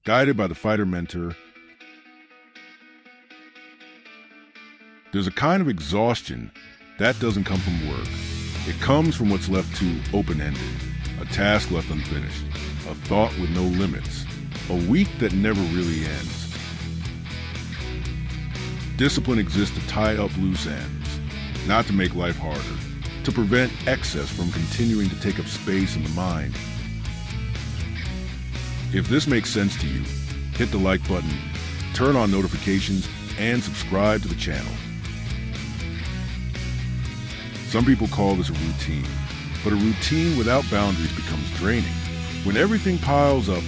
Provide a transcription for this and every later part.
guided by the fighter mentor. There's a kind of exhaustion that doesn't come from work. It comes from what's left too open-ended, a task left unfinished, a thought with no limits, a week that never really ends. Discipline exists to tie up loose ends, not to make life harder, to prevent excess from continuing to take up space in the mind. If this makes sense to you, hit the like button, turn on notifications, and subscribe to the channel. Some people call this a routine, but a routine without boundaries becomes draining. When everything piles up,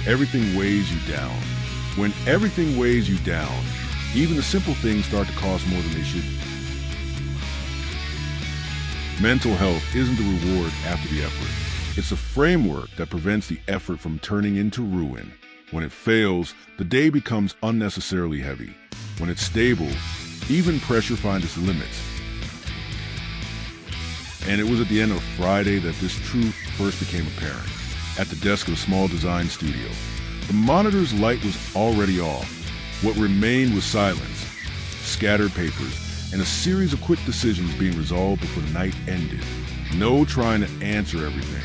everything weighs you down. When everything weighs you down, even the simple things start to cost more than they should. Mental health isn't the reward after the effort. It's a framework that prevents the effort from turning into ruin. When it fails, the day becomes unnecessarily heavy. When it's stable, even pressure finds its limits. And it was at the end of Friday that this truth first became apparent. At the desk of a small design studio, the monitor's light was already off. What remained was silence, scattered papers, and a series of quick decisions being resolved before the night ended. No trying to answer everything.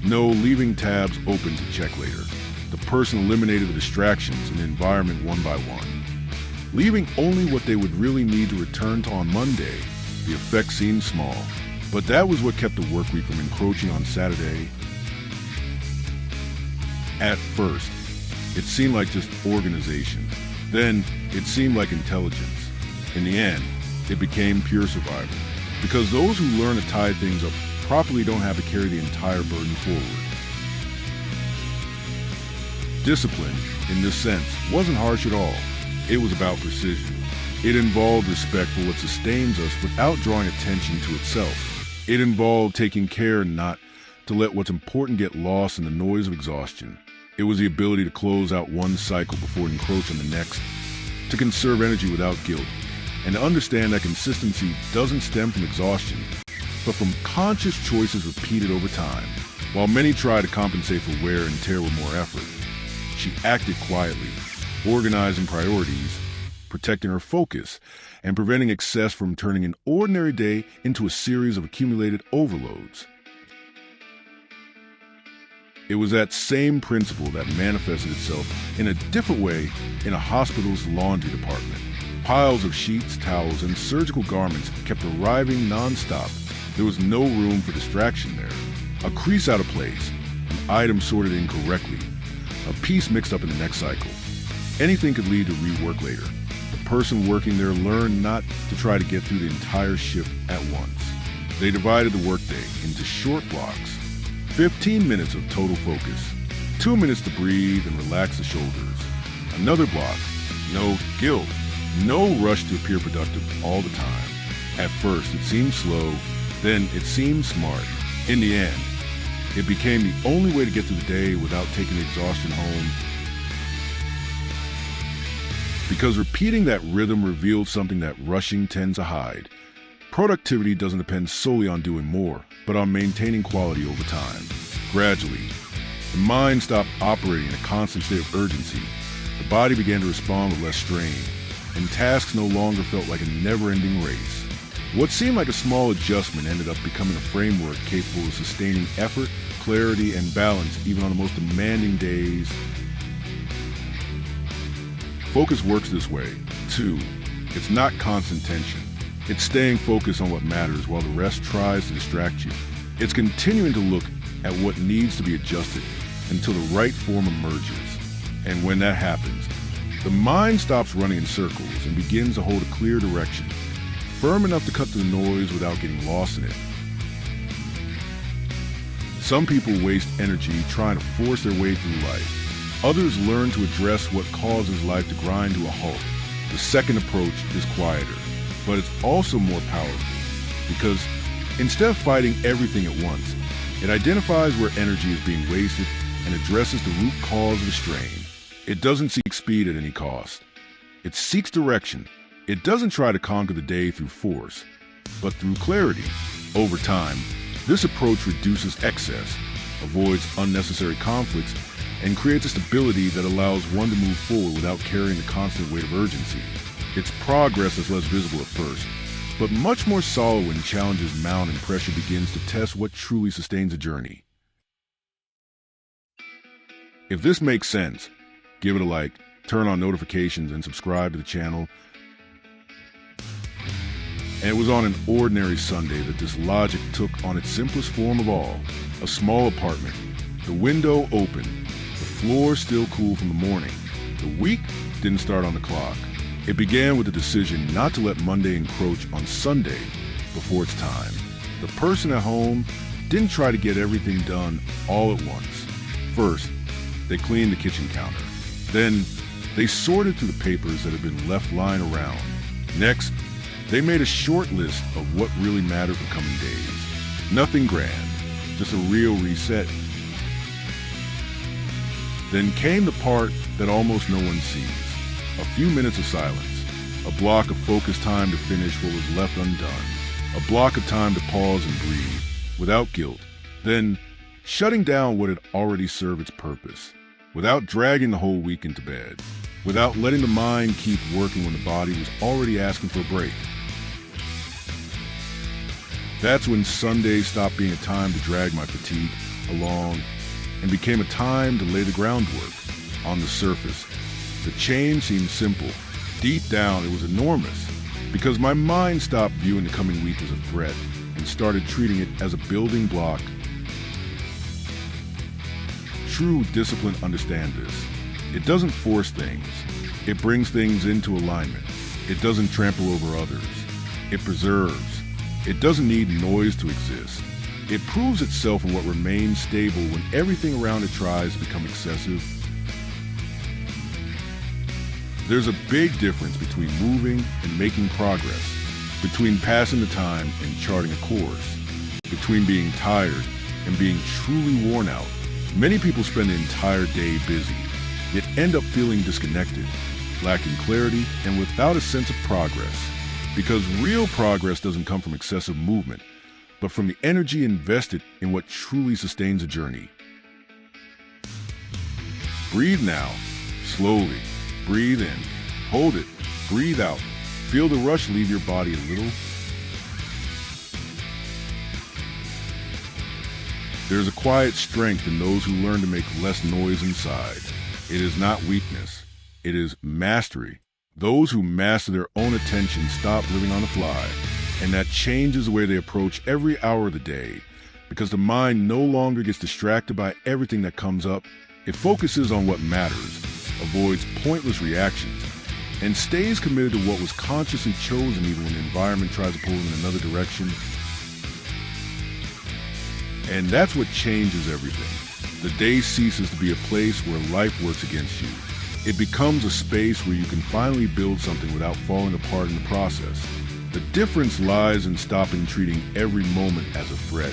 No leaving tabs open to check later. The person eliminated the distractions in the environment one by one, leaving only what they would really need to return to on Monday. The effect seemed small, but that was what kept the work week from encroaching on Saturday. At first, it seemed like just organization. Then, it seemed like intelligence. In the end, it became pure survival. Because those who learn to tie things up properly don't have to carry the entire burden forward. Discipline, in this sense, wasn't harsh at all. It was about precision. It involved respect for what sustains us without drawing attention to itself. It involved taking care not to let what's important get lost in the noise of exhaustion. It was the ability to close out one cycle before encroaching on the next, to conserve energy without guilt, and to understand that consistency doesn't stem from exhaustion, but from conscious choices repeated over time. While many try to compensate for wear and tear with more effort, she acted quietly, organizing priorities, protecting her focus, and preventing excess from turning an ordinary day into a series of accumulated overloads. It was that same principle that manifested itself in a different way in a hospital's laundry department. Piles of sheets, towels, and surgical garments kept arriving non-stop. There was no room for distraction there. A crease out of place, an item sorted incorrectly, a piece mixed up in the next cycle. Anything could lead to rework later. The person working there learned not to try to get through the entire shift at once. They divided the workday into short blocks. 15 minutes of total focus, 2 minutes to breathe and relax the shoulders. Another block, no guilt, no rush to appear productive all the time. At first, it seemed slow, then it seemed smart. In the end, it became the only way to get through the day without taking the exhaustion home. Because repeating that rhythm revealed something that rushing tends to hide. Productivity doesn't depend solely on doing more, but on maintaining quality over time. Gradually, the mind stopped operating in a constant state of urgency. The body began to respond with less strain, and tasks no longer felt like a never-ending race. What seemed like a small adjustment ended up becoming a framework capable of sustaining effort, clarity, and balance even on the most demanding days. Focus works this way, too. It's not constant tension. It's staying focused on what matters while the rest tries to distract you. It's continuing to look at what needs to be adjusted until the right form emerges. And when that happens, the mind stops running in circles and begins to hold a clear direction, firm enough to cut through the noise without getting lost in it. Some people waste energy trying to force their way through life. Others learn to address what causes life to grind to a halt. The second approach is quieter, but it's also more powerful because instead of fighting everything at once, it identifies where energy is being wasted and addresses the root cause of the strain. It doesn't seek speed at any cost. It seeks direction. It doesn't try to conquer the day through force, but through clarity. Over time, this approach reduces excess, avoids unnecessary conflicts, and creates a stability that allows one to move forward without carrying the constant weight of urgency. It's progress that's less visible at first, but much more solid when challenges mount and pressure begins to test what truly sustains a journey. If this makes sense, give it a like, turn on notifications, and subscribe to the channel. And it was on an ordinary Sunday that this logic took on its simplest form of all, a small apartment. The window open, the floor still cool from the morning. The week didn't start on the clock. It began with the decision not to let Monday encroach on Sunday before its time. The person at home didn't try to get everything done all at once. First, they cleaned the kitchen counter. Then, they sorted through the papers that had been left lying around. Next, they made a short list of what really mattered for coming days. Nothing grand, just a real reset. Then came the part that almost no one sees. A few minutes of silence. A block of focused time to finish what was left undone. A block of time to pause and breathe, without guilt. Then, shutting down what had already served its purpose, without dragging the whole week into bed, without letting the mind keep working when the body was already asking for a break. That's when Sunday stopped being a time to drag my fatigue along and became a time to lay the groundwork. On the surface, the change seemed simple. Deep down, it was enormous, because my mind stopped viewing the coming week as a threat and started treating it as a building block. True discipline understands this. It doesn't force things. It brings things into alignment. It doesn't trample over others. It preserves. It doesn't need noise to exist. It proves itself in what remains stable when everything around it tries to become excessive. There's a big difference between moving and making progress, between passing the time and charting a course, between being tired and being truly worn out. Many people spend the entire day busy, yet end up feeling disconnected, lacking clarity, and without a sense of progress. Because real progress doesn't come from excessive movement, but from the energy invested in what truly sustains a journey. Breathe now, slowly. Breathe in, hold it, breathe out. Feel the rush leave your body a little. There's a quiet strength in those who learn to make less noise inside. It is not weakness, it is mastery. Those who master their own attention stop living on the fly, and that changes the way they approach every hour of the day, because the mind no longer gets distracted by everything that comes up. It focuses on what matters, avoids pointless reactions, and stays committed to what was consciously chosen even when the environment tries to pull them in another direction. And that's what changes everything. The day ceases to be a place where life works against you. It becomes a space where you can finally build something without falling apart in the process. The difference lies in stopping treating every moment as a threat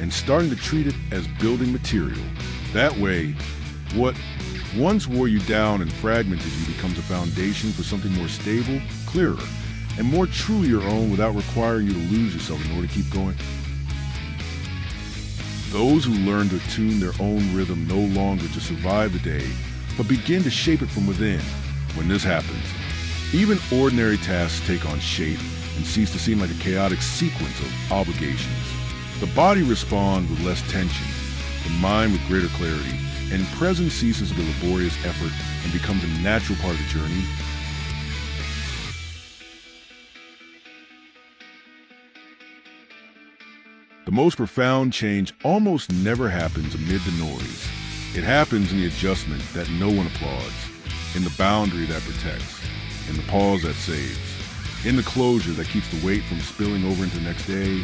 and starting to treat it as building material. That way, what once wore you down and fragmented you becomes a foundation for something more stable, clearer, and more truly your own without requiring you to lose yourself in order to keep going. Those who learn to tune their own rhythm no longer just survive the day, but begin to shape it from within. When this happens, even ordinary tasks take on shape and cease to seem like a chaotic sequence of obligations. The body responds with less tension, the mind with greater clarity, and presence ceases to be a laborious effort and becomes a natural part of the journey. The most profound change almost never happens amid the noise. It happens in the adjustment that no one applauds, in the boundary that protects, in the pause that saves, in the closure that keeps the weight from spilling over into the next day.